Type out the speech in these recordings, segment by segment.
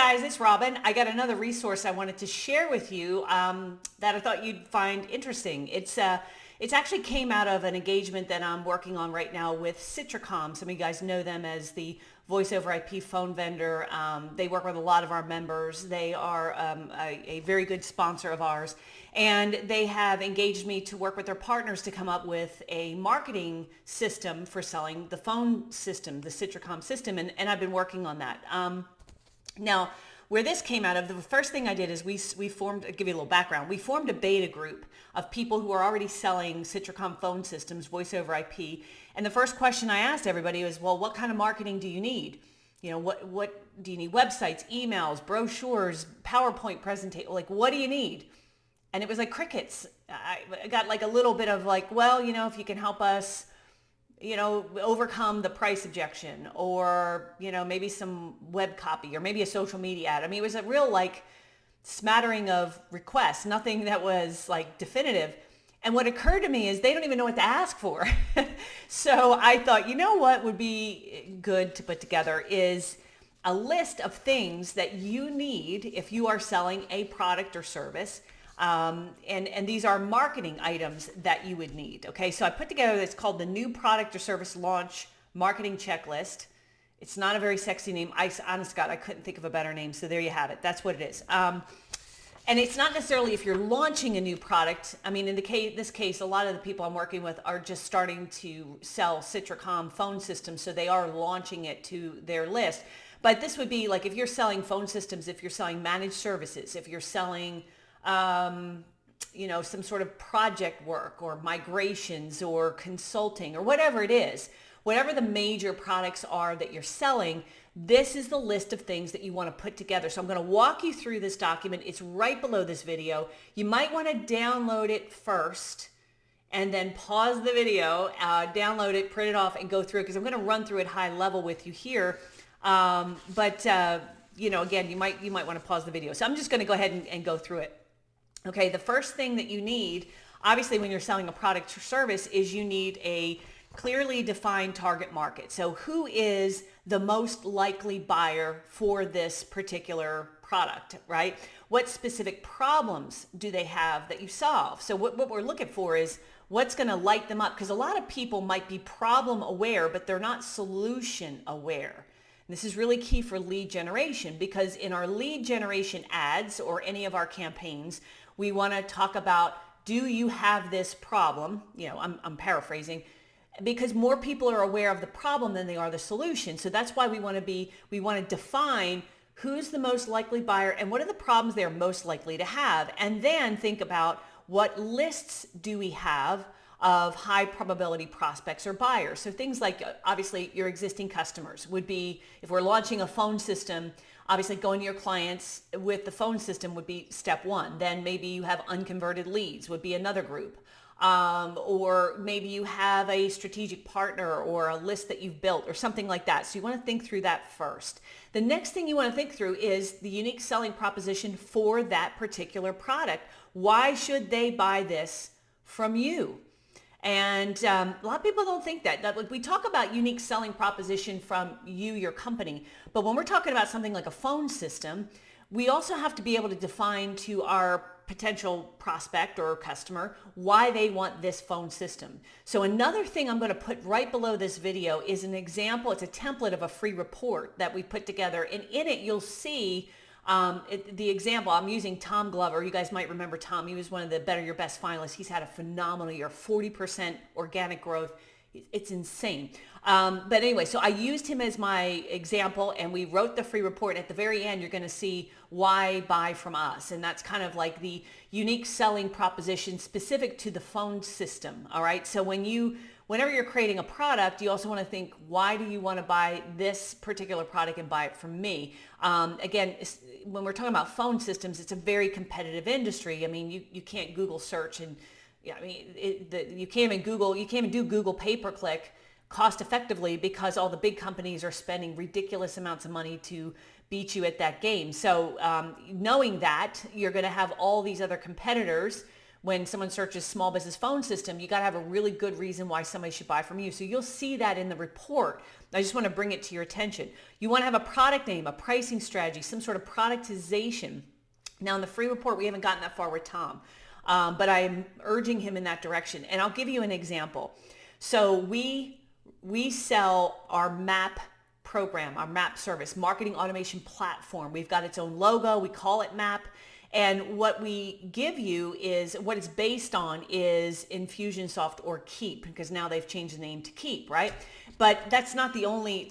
guys, it's Robin. I got another resource I wanted to share with you that I thought you'd find interesting. It's actually came out of an engagement that I'm working on right now with Citracom. Some of you guys know them as the voice over IP phone vendor. They work with a lot of our members. They are a very good sponsor of ours. And they have engaged me to work with their partners to come up with a marketing system for selling the phone system, the Citracom system. And I've been working on that. Now, where this came out of, the first thing I did is we formed, I'll give you a little background, we formed a beta group of people who are already selling Citracom phone systems, voice over IP. And the first question I asked everybody was, well, what kind of marketing do you need? You know, what do you need? Websites, emails, brochures, PowerPoint presentation, like what do you need? And it was like crickets. I got like a little bit of like, well, you know, if you can help us, you know, overcome the price objection, or, you know, maybe some web copy, or maybe a social media ad. I mean, it was a real like smattering of requests, nothing that was like definitive. And what occurred to me is they don't even know what to ask for. So I thought, you know what would be good to put together is a list of things that you need if you are selling a product or service. And these are marketing items that you would need. Okay, so I put together this called the New Product or Service Launch Marketing Checklist. It's not a very sexy name. Honest to God, I couldn't think of a better name. So there you have it. That's what it is. And it's not necessarily if you're launching a new product. I mean, in this case, a lot of the people I'm working with are just starting to sell Citracom phone systems, so they are launching it to their list. But this would be like if you're selling phone systems, if you're selling managed services, if you're selling you know, some sort of project work or migrations or consulting or whatever it is, whatever the major products are that you're selling, this is the list of things that you want to put together. So I'm going to walk you through this document. It's right below this video. You might want to download it first and then pause the video, download it, print it off, and go through it, because I'm going to run through it high level with you here. You know, again, you might want to pause the video. So I'm just going to go ahead and go through it. Okay, the first thing that you need, obviously when you're selling a product or service, is you need a clearly defined target market. So who is the most likely buyer for this particular product, right? What specific problems do they have that you solve? So what we're looking for is what's going to light them up, because a lot of people might be problem aware, but they're not solution aware. And this is really key for lead generation, because in our lead generation ads or any of our campaigns, we want to talk about, do you have this problem? You know, I'm paraphrasing, because more people are aware of the problem than they are the solution. So that's why we want to define who's the most likely buyer and what are the problems they're most likely to have. And then think about what lists do we have of high probability prospects or buyers. So things like, obviously, your existing customers would be, if we're launching a phone system, obviously going to your clients with the phone system would be step one. Then maybe you have unconverted leads would be another group. Or maybe you have a strategic partner or a list that you've built or something like that. So you want to think through that first. The next thing you want to think through is the unique selling proposition for that particular product. Why should they buy this from you? And a lot of people don't think that. Like, we talk about unique selling proposition from you, your company, but when we're talking about something like a phone system, we also have to be able to define to our potential prospect or customer why they want this phone system. So another thing I'm going to put right below this video is an example. It's a template of a free report that we put together, and in it you'll see the example. I'm using Tom Glover. You guys might remember Tom. He was one of the Better Your Best finalists. He's had a phenomenal year, 40% organic growth. It's insane. But anyway, so I used him as my example, and we wrote the free report. At the very end, you're going to see why buy from us. And that's kind of like the unique selling proposition specific to the phone system. All right. So whenever you're creating a product, you also want to think, why do you want to buy this particular product and buy it from me? Again, when we're talking about phone systems, it's a very competitive industry. I mean, you can't Google search, and yeah, I mean, you can't even do Google pay-per-click cost effectively, because all the big companies are spending ridiculous amounts of money to beat you at that game. So knowing that, you're going to have all these other competitors when someone searches small business phone system, you got to have a really good reason why somebody should buy from you. So you'll see that in the report. I just want to bring it to your attention. You want to have a product name, a pricing strategy, some sort of productization. Now in the free report, we haven't gotten that far with Tom, but I'm urging him in that direction. And I'll give you an example. So we sell our MAP program, our MAP service, marketing automation platform. We've got its own logo. We call it MAP. And what we give you is, what it's based on is Infusionsoft or Keap, because now they've changed the name to Keap, right? But that's not the only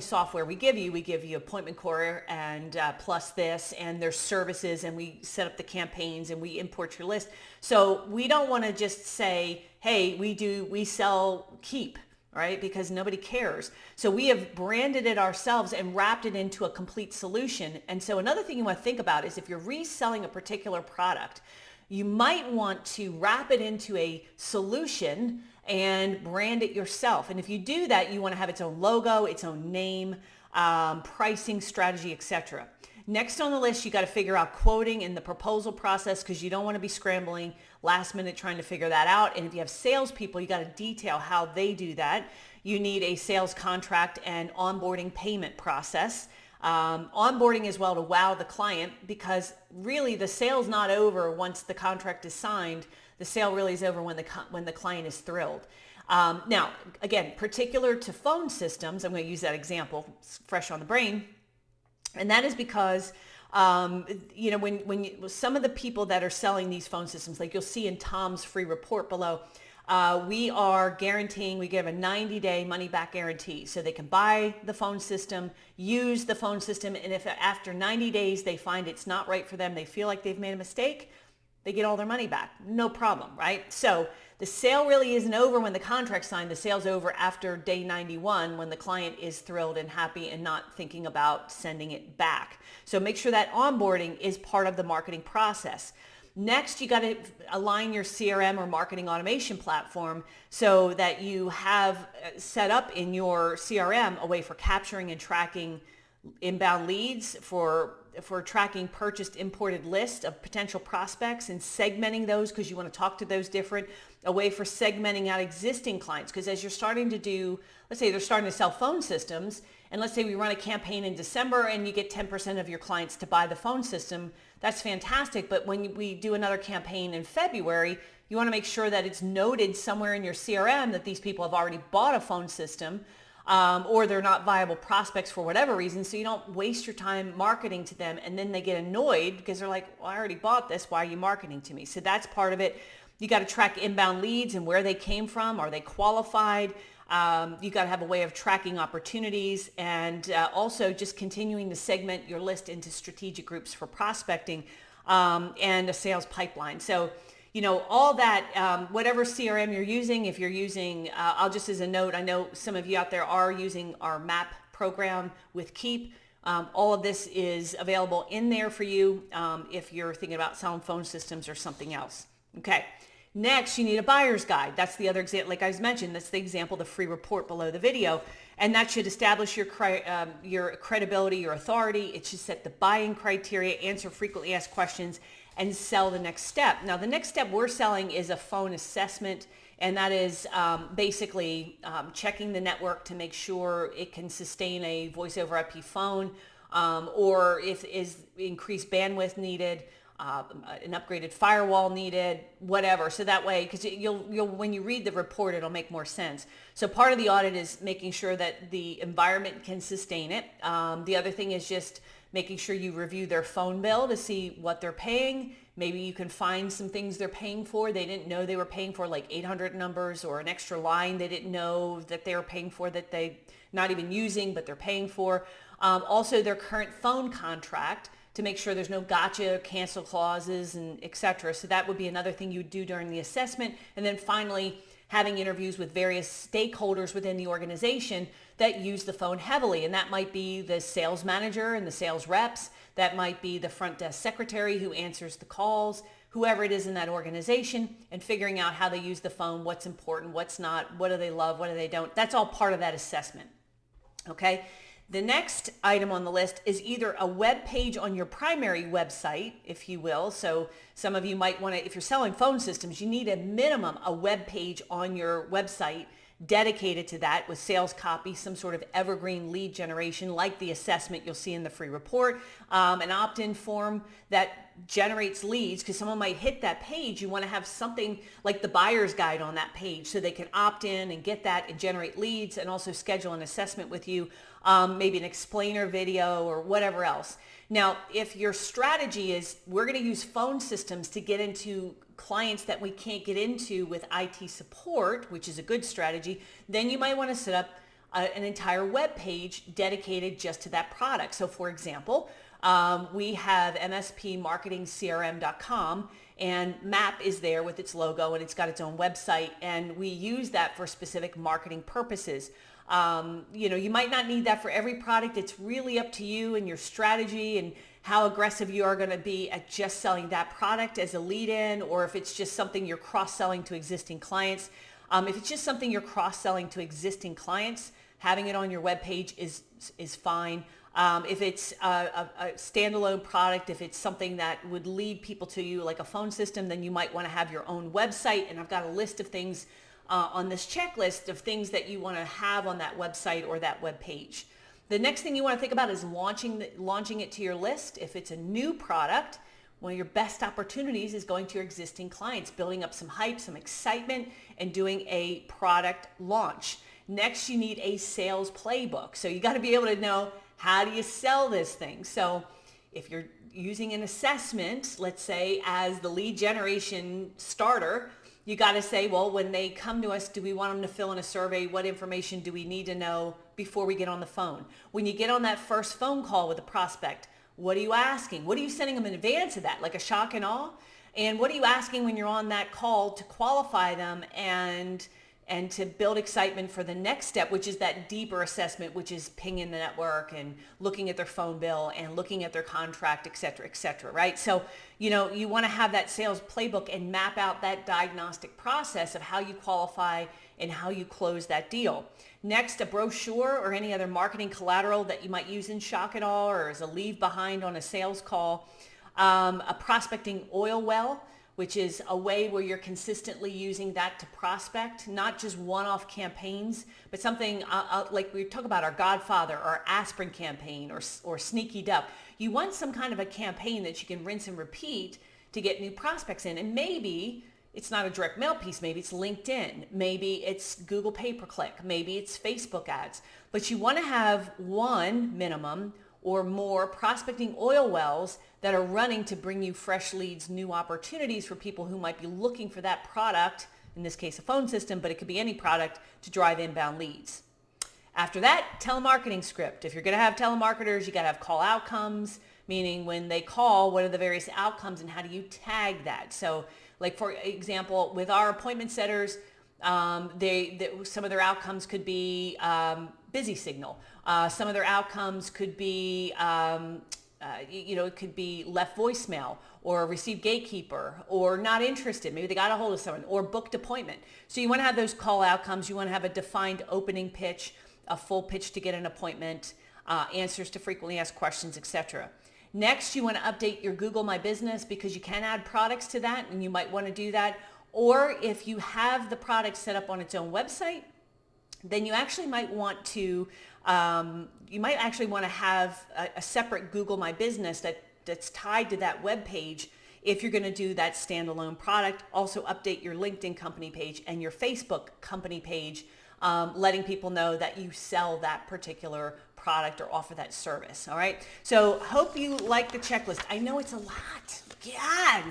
software we give you. We give you Appointment Core and plus this, and there's services, and we set up the campaigns, and we import your list. So we don't want to just say, hey, we sell Keap, right? Because nobody cares. So we have branded it ourselves and wrapped it into a complete solution. And so another thing you want to think about is if you're reselling a particular product, you might want to wrap it into a solution and brand it yourself. And if you do that, you want to have its own logo, its own name, pricing strategy, etc. Next on the list, you got to figure out quoting in the proposal process, because you don't want to be scrambling last minute trying to figure that out. And if you have salespeople, you got to detail how they do that. You need a sales contract and onboarding payment process. Onboarding as well to wow the client, because really the sale's not over once the contract is signed. The sale really is over when the client is thrilled. Now, again, particular to phone systems, I'm going to use that example, it's fresh on the brain. And that is because, when some of the people that are selling these phone systems, like you'll see in Tom's free report below, we are guaranteeing, we give a 90-day money-back guarantee. So they can buy the phone system, use the phone system, and if after 90 days they find it's not right for them, they feel like they've made a mistake, they get all their money back. No problem, right? So the sale really isn't over when the contract's signed. The sale's over after day 91 when the client is thrilled and happy and not thinking about sending it back. So make sure that onboarding is part of the marketing process. Next, you got to align your CRM or marketing automation platform so that you have set up in your CRM a way for capturing and tracking inbound leads, for tracking purchased imported lists of potential prospects and segmenting those, because you want to talk to those different, a way for segmenting out existing clients. Because as you're starting to do, let's say they're starting to sell phone systems, and let's say we run a campaign in December and you get 10% of your clients to buy the phone system, that's fantastic. But when we do another campaign in February, you want to make sure that it's noted somewhere in your CRM that these people have already bought a phone system, or they're not viable prospects for whatever reason, so you don't waste your time marketing to them, and then they get annoyed because they're like, well, I already bought this, why are you marketing to me? So that's part of it. You got to track inbound leads and where they came from. Are they qualified? You got to have a way of tracking opportunities, and also just continuing to segment your list into strategic groups for prospecting, and a sales pipeline. So all that, whatever CRM you're using, if you're using, I'll just as a note, I know some of you out there are using our MAP program with Keap. All of this is available in there for you if you're thinking about selling phone systems or something else. Okay. Next, you need a buyer's guide. That's the other example, like I mentioned, that's the example, the free report below the video. And that should establish your credibility, your authority. It should set the buying criteria, answer frequently asked questions, and sell the next step. Now, the next step we're selling is a phone assessment, and that is basically checking the network to make sure it can sustain a voice over IP phone, or if is increased bandwidth needed, an upgraded firewall needed, whatever. So that way, because you'll when you read the report, it'll make more sense. So part of the audit is making sure that the environment can sustain it. The other thing is just making sure you review their phone bill to see what they're paying. Maybe you can find some things they're paying for they didn't know they were paying for, like 800 numbers or an extra line they didn't know that they were paying for, that they not even using, but they're paying for. Also their current phone contract, to make sure there's no gotcha, cancel clauses, and etc. So that would be another thing you would do during the assessment. And then finally, having interviews with various stakeholders within the organization that use the phone heavily. And that might be the sales manager and the sales reps. That might be the front desk secretary who answers the calls, whoever it is in that organization, and figuring out how they use the phone, what's important, what's not, what do they love, what do they don't. That's all part of that assessment. Okay. The next item on the list is either a web page on your primary website, if you will. So some of you might want to, if you're selling phone systems, you need a minimum, a web page on your website dedicated to that with sales copy, some sort of evergreen lead generation like the assessment you'll see in the free report, an opt-in form that generates leads, because someone might hit that page. You want to have something like the buyer's guide on that page so they can opt in and get that and generate leads, and also schedule an assessment with you, maybe an explainer video or whatever else. Now, if your strategy is we're going to use phone systems to get into clients that we can't get into with IT support, which is a good strategy, then you might want to set up an entire web page dedicated just to that product. So for example, we have mspmarketingcrm.com, and MAP is there with its logo, and it's got its own website, and we use that for specific marketing purposes. You might not need that for every product. It's really up to you and your strategy and how aggressive you are going to be at just selling that product as a lead-in, or if it's just something you're cross-selling to existing clients. If it's just something you're cross-selling to existing clients, having it on your webpage is fine. If it's a standalone product, if it's something that would lead people to you like a phone system, then you might want to have your own website. And I've got a list of things on this checklist of things that you want to have on that website or that web page. The next thing you want to think about is launching it to your list. If it's a new product, one of your best opportunities is going to your existing clients, building up some hype, some excitement, and doing a product launch. Next, you need a sales playbook. So you got to be able to know, how do you sell this thing? So if you're using an assessment, let's say, as the lead generation starter, you got to say, well, when they come to us, do we want them to fill in a survey? What information do we need to know before we get on the phone? When you get on that first phone call with a prospect, what are you asking? What are you sending them in advance of that? Like a shock and awe? And what are you asking when you're on that call to qualify them and to build excitement for the next step, which is that deeper assessment, which is pinging the network and looking at their phone bill and looking at their contract, et cetera, right? So, you want to have that sales playbook and map out that diagnostic process of how you qualify and how you close that deal. Next, a brochure or any other marketing collateral that you might use in shock and awe or as a leave behind on a sales call. A prospecting oil well, which is a way where you're consistently using that to prospect, not just one-off campaigns, but something like we talk about our Godfather or aspirin campaign or Sneaky Duck. You want some kind of a campaign that you can rinse and repeat to get new prospects in. And maybe it's not a direct mail piece. Maybe it's LinkedIn. Maybe it's Google pay-per-click. Maybe it's Facebook ads. But you want to have one minimum or more prospecting oil wells that are running to bring you fresh leads, new opportunities for people who might be looking for that product, in this case a phone system, but it could be any product to drive inbound leads. After that, telemarketing script. If you're going to have telemarketers, you got to have call outcomes, meaning when they call, what are the various outcomes and how do you tag that? So like for example, with our appointment setters, some of their outcomes could be busy signal. Some of their outcomes could be, it could be left voicemail or received gatekeeper or not interested. Maybe they got a hold of someone or booked appointment. So you want to have those call outcomes. You want to have a defined opening pitch, a full pitch to get an appointment, answers to frequently asked questions, etc. Next, you want to update your Google My Business because you can add products to that and you might want to do that. Or if you have the product set up on its own website, then you actually might want to have a separate Google My Business that's tied to that web page if you're going to do that standalone product. Also update your LinkedIn company page and your Facebook company page, letting people know that you sell that particular product or offer that service. All right. So hope you like the checklist. I know it's a lot. God,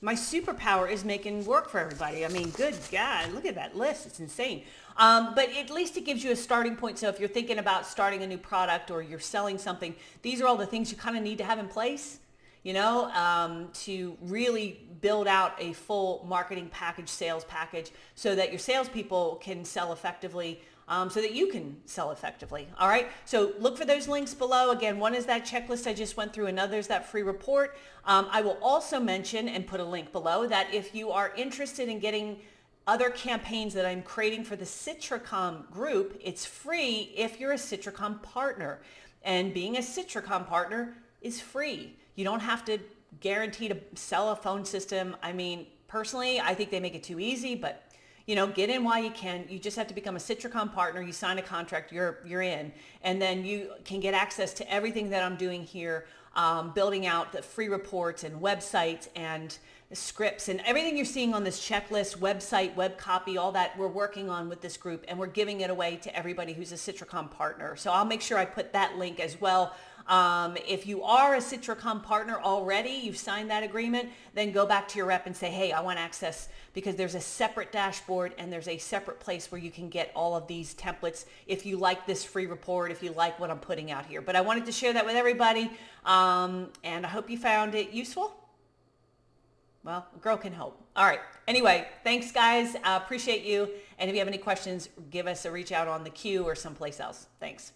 my superpower is making work for everybody. I mean, good God, look at that list. It's insane. But at least it gives you a starting point. So if you're thinking about starting a new product or you're selling something, these are all the things you kind of need to have in place, to really build out a full marketing package, sales package, so that your salespeople can sell effectively, so that you can sell effectively. All right. So look for those links below. Again, one is that checklist I just went through. Another is that free report. I will also mention and put a link below that if you are interested in getting other campaigns that I'm creating for the Citricom group, it's free if you're a Citricom partner. And being a Citricom partner is free. You don't have to guarantee to sell a phone system. I mean, personally, I think they make it too easy, but get in while you can. You just have to become a Citricom partner. You sign a contract, you're in, and then you can get access to everything that I'm doing here, building out the free reports and websites and scripts and everything you're seeing on this checklist, website, web copy, all that we're working on with this group, and we're giving it away to everybody who's a Citricom partner. So I'll make sure I put that link as well. If you are a Citricom partner already, you've signed that agreement, then go back to your rep and say, hey, I want access, because there's a separate dashboard and there's a separate place where you can get all of these templates if you like this free report, if you like what I'm putting out here. But I wanted to share that with everybody, and I hope you found it useful. Well, a girl can hope. All right. Anyway, thanks, guys. I appreciate you. And if you have any questions, give us a reach out on the queue or someplace else. Thanks.